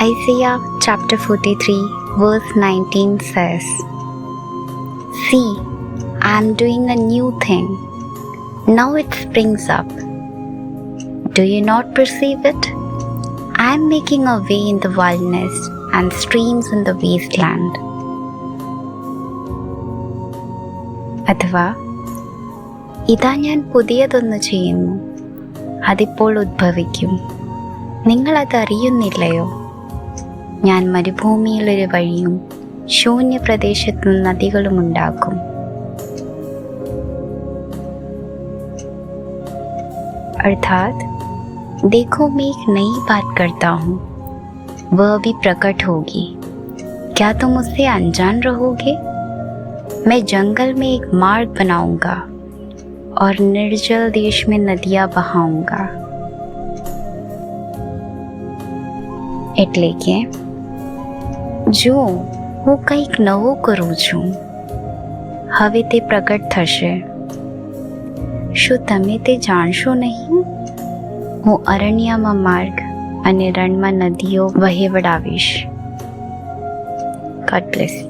Isaiah chapter 43 verse 19 says, "See, I am doing a new thing. Now it springs up. Do you not perceive it? I am making a way in the wilderness and streams in the wasteland." അഥവാ ഇതാ ഞാൻ പുതിയതൊന്ന് ചെയ്യുന്നു, അതിപ്പോൾ ഉദ്ഭവിക്കും, നിങ്ങളതറിയുന്നില്ലയോ? ഞാൻ മരുഭൂമിയിലൊരു വഴിയും ശൂന്യപ്രദേശത്തു നദികളും ഉണ്ടാക്കും. अर्थात देखो मैं एक नई बात करता हूँ, वह भी प्रकट होगी, क्या तुम उससे अनजान रहोगे? मैं जंगल में एक मार्ग बनाऊंगा और निर्जल देश में नदियाँ बहाऊंगा. એટલે કે જો હું કંઈક નવું કરું છું, હવે તે પ્રગટ થશે. શું તમે તે જાણશો નહીં? હું અરણ્યમાં માર્ગ અને રણમાં નદીઓ વહેવડાવીશ. God bless you.